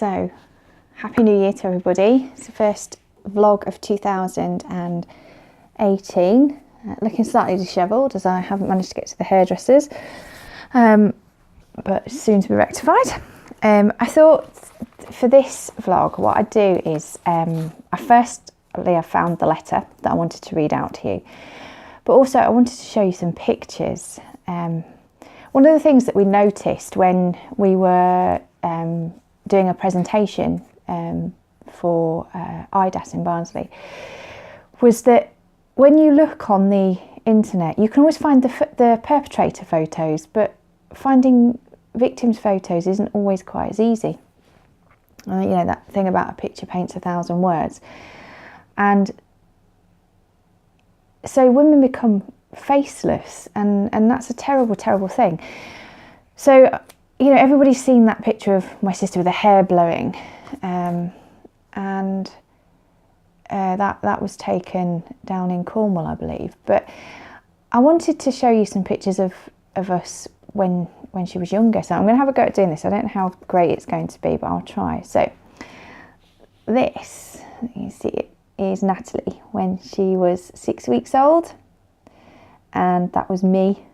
So, Happy New Year to everybody. It's the first vlog of 2018. Looking slightly dishevelled as I haven't managed to get to the hairdressers, but soon to be rectified. I thought for this vlog what I'd do is, I found the letter that I wanted to read out to you, but also I wanted to show you some pictures. One of the things that we noticed when we were doing a presentation for IDAS in Barnsley was that when you look on the internet, you can always find the perpetrator photos, but finding victims' photos isn't always quite as easy. You know, that thing about a picture paints 1,000 words. And so women become faceless, and that's a terrible, terrible thing. So, you know, everybody's seen that picture of my sister with her hair blowing, and that was taken down in Cornwall, I believe. But I wanted to show you some pictures of us when she was younger. So I'm going to have a go at doing this. I don't know how great it's going to be, but I'll try. So this, you see it, is Natalie when she was 6 weeks old, and that was me.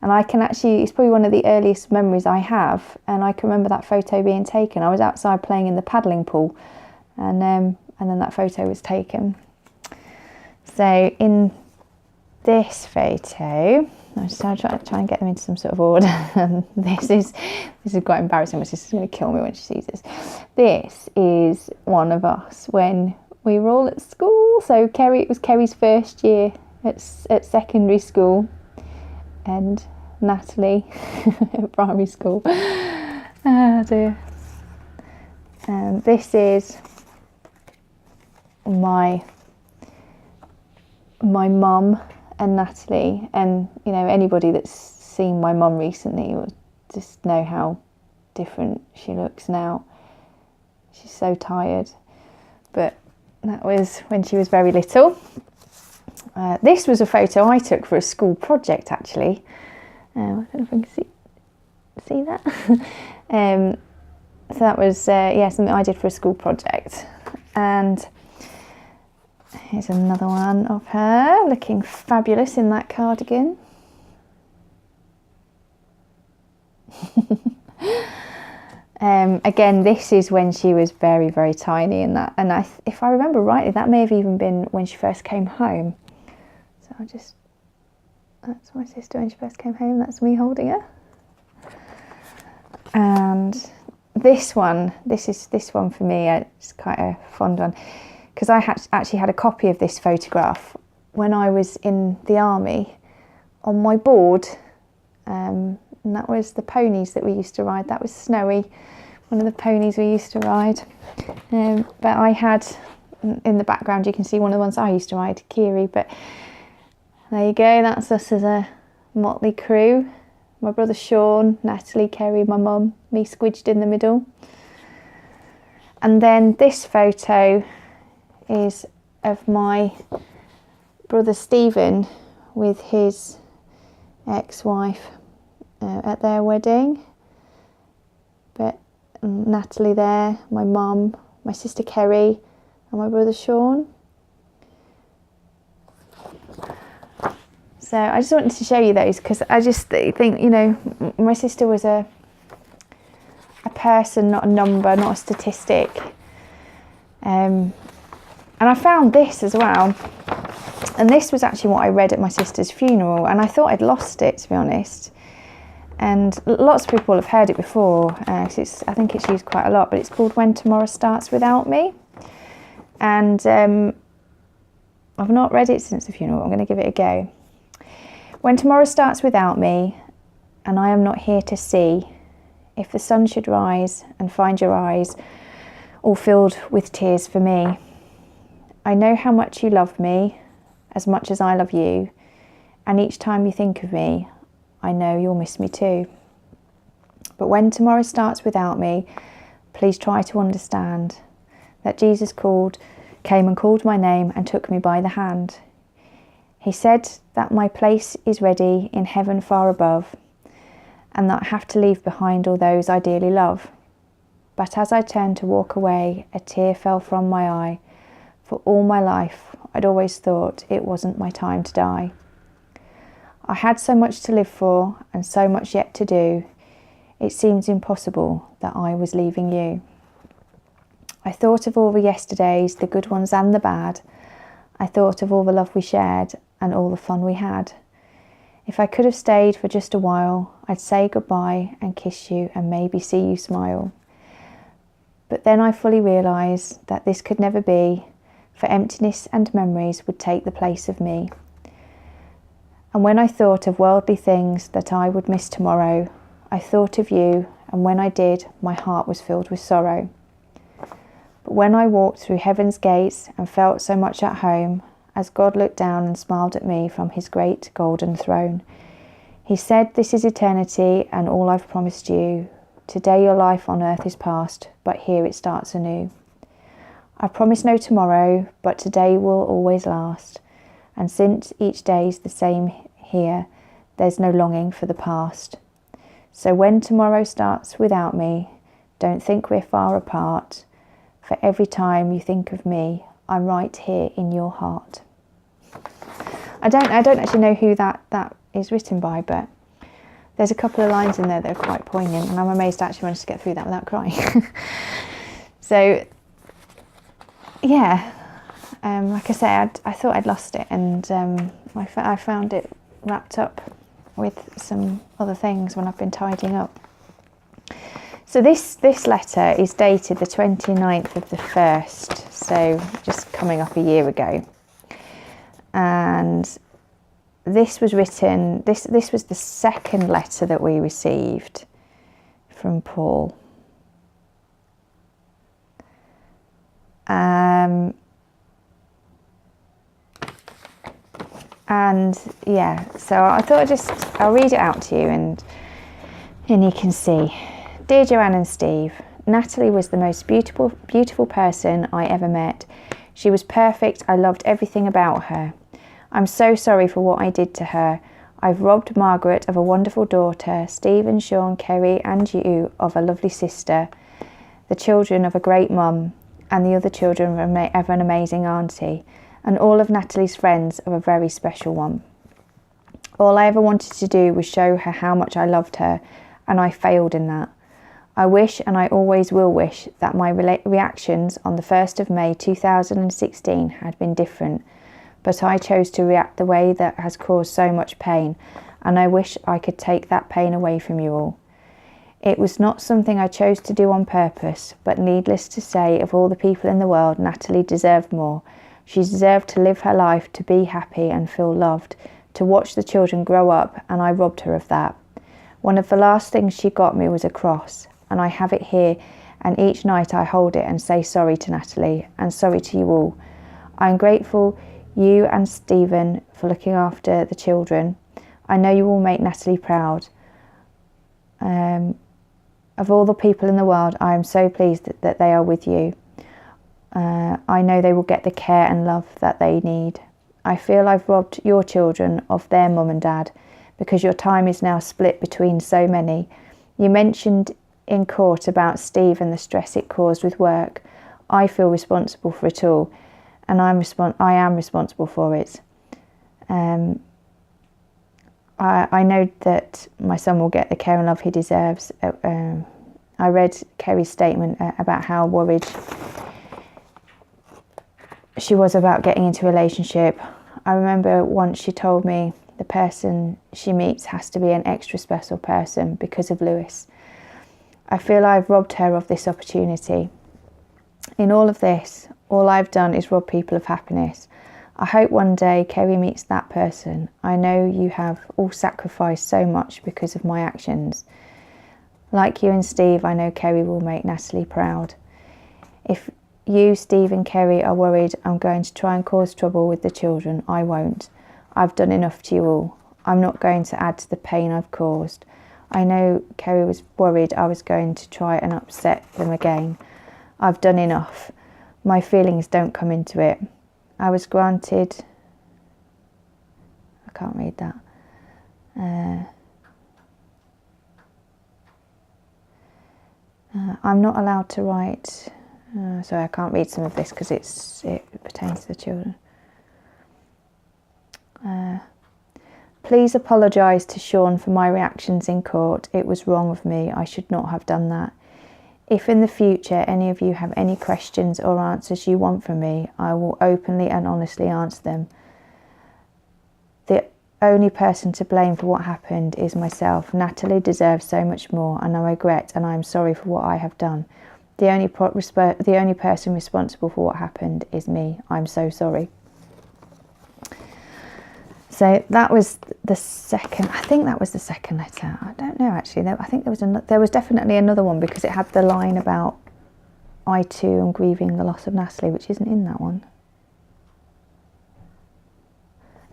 And I can actually, it's probably one of the earliest memories I have, and I can remember that photo being taken. I was outside playing in the paddling pool, and then that photo was taken. So in this photo, I'm just trying to try and get them into some sort of order. This is quite embarrassing. My sister's going to kill me when she sees this. This is one of us when we were all at school. So it was Kerry's first year at secondary school, and Natalie at primary school. Oh dear. This is my mum and Natalie, and you know, anybody that's seen my mum recently will just know how different she looks now. She's so tired, but that was when she was very little. This was a photo I took for a school project, actually. I don't know if I can see that. So that was something I did for a school project. And here's another one of her looking fabulous in that cardigan. Again, this is when she was very, very tiny, and if I remember rightly, that may have even been when she first came home. So that's my sister when she first came home. That's me holding her. And this one for me, it's quite a fond one, because I actually had a copy of this photograph when I was in the army on my board, and that was the ponies that we used to ride. That was Snowy, one of the ponies we used to ride. But I had, in the background you can see one of the ones I used to ride, Kiri. But there you go, that's us as a motley crew. My brother Sean, Natalie, Kerry, my mum, me squidged in the middle. And then this photo is of my brother Stephen with his ex-wife at their wedding. But Natalie there, my mum, my sister Kerry, and my brother Sean. So I just wanted to show you those, because I just think, you know, my sister was a person, not a number, not a statistic. And I found this as well, and this was actually what I read at my sister's funeral, and I thought I'd lost it, to be honest. And lots of people have heard it before, I think it's used quite a lot, but it's called When Tomorrow Starts Without Me. And I've not read it since the funeral. I'm going to give it a go. When tomorrow starts without me, and I am not here to see, if the sun should rise and find your eyes all filled with tears for me, I know how much you love me, as much as I love you, and each time you think of me, I know you'll miss me too. But when tomorrow starts without me, please try to understand that Jesus came and called my name and took me by the hand. He said that my place is ready in heaven far above, and that I have to leave behind all those I dearly love. But as I turned to walk away, a tear fell from my eye. For all my life, I'd always thought it wasn't my time to die. I had so much to live for and so much yet to do. It seems impossible that I was leaving you. I thought of all the yesterdays, the good ones and the bad. I thought of all the love we shared and all the fun we had. If I could have stayed for just a while, I'd say goodbye and kiss you and maybe see you smile. But then I fully realised that this could never be, for emptiness and memories would take the place of me. And when I thought of worldly things that I would miss tomorrow, I thought of you, and when I did, my heart was filled with sorrow. But when I walked through heaven's gates and felt so much at home, as God looked down and smiled at me from his great golden throne, he said, "This is eternity and all I've promised you. Today your life on earth is past, but here it starts anew. I promise no tomorrow, but today will always last. And since each day's the same here, there's no longing for the past. So when tomorrow starts without me, don't think we're far apart. For every time you think of me, I'm right here in your heart." I don't actually know who that is written by, but there's a couple of lines in there that are quite poignant, and I'm amazed I actually managed to get through that without crying. So, yeah, like I say, I thought I'd lost it, and I found it wrapped up with some other things when I've been tidying up. So this letter is dated the 29th of the 1st, so just coming up a year ago. And this was written, this was the second letter that we received from Paul. And yeah, so I thought I'll read it out to you and you can see. Dear Joanne and Steve, Natalie was the most beautiful person I ever met. She was perfect. I loved everything about her. I'm so sorry for what I did to her. I've robbed Margaret of a wonderful daughter, Steve and Sean, Kerry and you of a lovely sister, the children of a great mum, and the other children of an amazing auntie, and all of Natalie's friends of a very special one. All I ever wanted to do was show her how much I loved her, and I failed in that. I wish, and I always will wish, that my reactions on the 1st of May 2016 had been different, but I chose to react the way that has caused so much pain, and I wish I could take that pain away from you all. It was not something I chose to do on purpose, but needless to say, of all the people in the world, Natalie deserved more. She deserved to live her life, to be happy and feel loved, to watch the children grow up, and I robbed her of that. One of the last things she got me was a cross, and I have it here, and each night I hold it and say sorry to Natalie, and sorry to you all. I'm grateful you and Stephen for looking after the children. I know you will make Natalie proud. Of all the people in the world, I am so pleased that they are with you. I know they will get the care and love that they need. I feel I've robbed your children of their mum and dad because your time is now split between so many. You mentioned in court about Steve and the stress it caused with work. I feel responsible for it all, and I am responsible for it. I know that my son will get the care and love he deserves. I read Kerry's statement about how worried she was about getting into a relationship. I remember once she told me the person she meets has to be an extra special person because of Lewis. I feel I've robbed her of this opportunity. In all of this, all I've done is rob people of happiness. I hope one day Kerry meets that person. I know you have all sacrificed so much because of my actions. Like you and Steve, I know Kerry will make Natalie proud. If you, Steve and Kerry are worried I'm going to try and cause trouble with the children, I won't. I've done enough to you all. I'm not going to add to the pain I've caused. I know Kerry was worried I was going to try and upset them again. I've done enough. My feelings don't come into it. I was granted... I can't read that. I'm not allowed to write. Sorry, I can't read some of this because it pertains to the children. Please apologise to Sean for my reactions in court. It was wrong of me. I should not have done that. If in the future any of you have any questions or answers you want from me, I will openly and honestly answer them. The only person to blame for what happened is myself. Natalie deserves so much more, and I regret and I am sorry for what I have done. The only person responsible for what happened is me. I'm so sorry. So that was the second. I think that was the second letter. I don't know actually. I think there was definitely another one because it had the line about I too am grieving the loss of Natalie, which isn't in that one.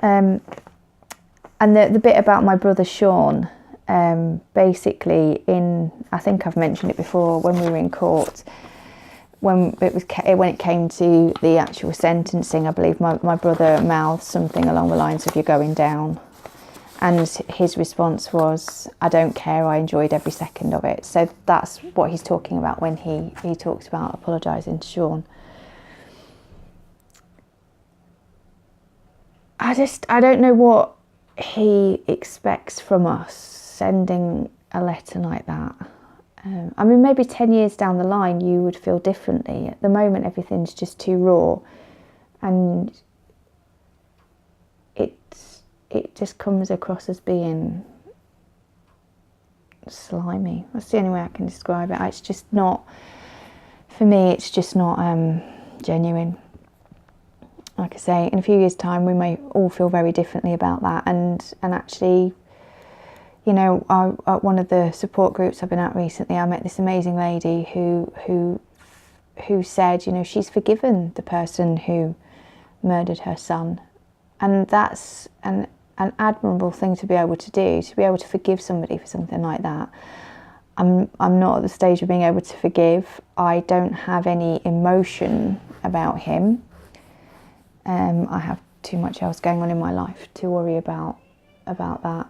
And the bit about my brother Sean, basically I think I've mentioned it before when we were in court, when it came to the actual sentencing, I believe my brother mouthed something along the lines of "you're going down," and his response was, "I don't care, I enjoyed every second of it." So that's what he's talking about when he talks about apologising to Sean. I don't know what he expects from us sending a letter like that. I mean, maybe 10 years down the line you would feel differently. At the moment everything's just too raw, and it just comes across as being slimy. That's the only way I can describe it. It's just not, for me, it's just not genuine. Like I say, in a few years' time we may all feel very differently about that, and actually, you know, one of the support groups I've been at recently, I met this amazing lady who said, you know, she's forgiven the person who murdered her son, and that's an admirable thing to be able to do, to be able to forgive somebody for something like that. I'm not at the stage of being able to forgive. I don't have any emotion about him. I have too much else going on in my life to worry about that.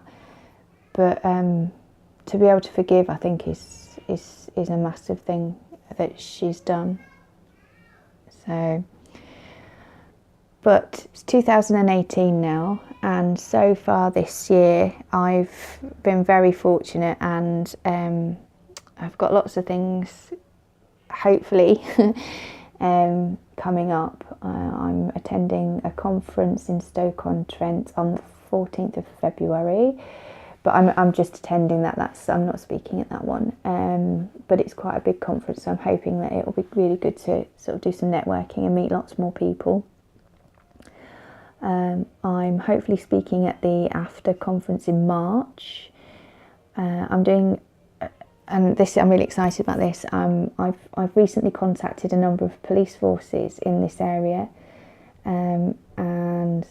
But to be able to forgive, I think, is a massive thing that she's done. So, but it's 2018 now, and so far this year I've been very fortunate, and I've got lots of things, hopefully, coming up. I'm attending a conference in Stoke-on-Trent on the 14th of February. But I'm just attending that. I'm not speaking at that one. But it's quite a big conference, so I'm hoping that it will be really good to sort of do some networking and meet lots more people. I'm hopefully speaking at the AFTER conference in March. I'm doing, and this, I'm really excited about this. I've recently contacted a number of police forces in this area, and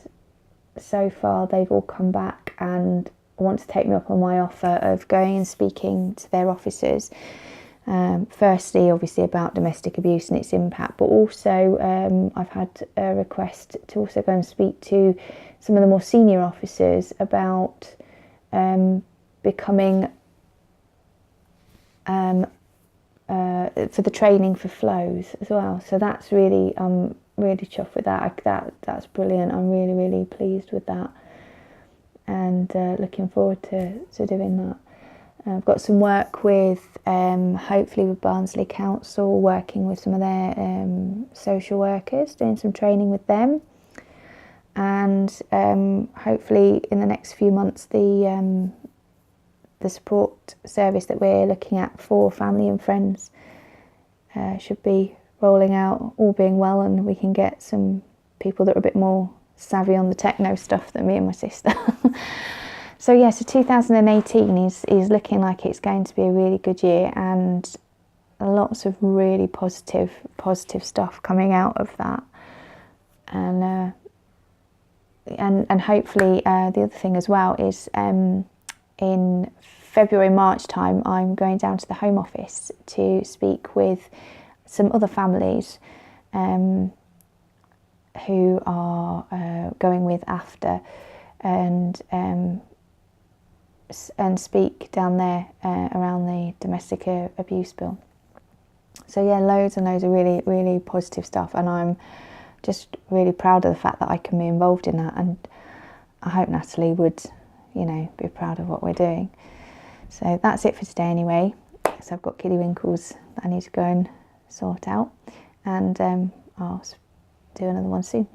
so far they've all come back and want to take me up on my offer of going and speaking to their officers. Firstly, obviously, about domestic abuse and its impact, but also I've had a request to also go and speak to some of the more senior officers about becoming for the training for flows as well. So that's really, I'm really chuffed with that. That's brilliant. I'm really, really pleased with that, and looking forward to doing that. I've got some work with, hopefully with Barnsley Council, working with some of their social workers, doing some training with them, and hopefully in the next few months the support service that we're looking at for family and friends should be rolling out, all being well, and we can get some people that are a bit more savvy on the techno stuff than me and my sister. So yeah, so 2018 is looking like it's going to be a really good year, and lots of really positive stuff coming out of that. And hopefully the other thing as well is in February, March time, I'm going down to the Home Office to speak with some other families who are going with AFTER, and speak down there around the domestic abuse bill. So yeah, loads and loads of really, really positive stuff, and I'm just really proud of the fact that I can be involved in that, and I hope Natalie would, you know, be proud of what we're doing. So that's it for today anyway. So I've got kiddie winkles that I need to go and sort out, and I'll do another one soon.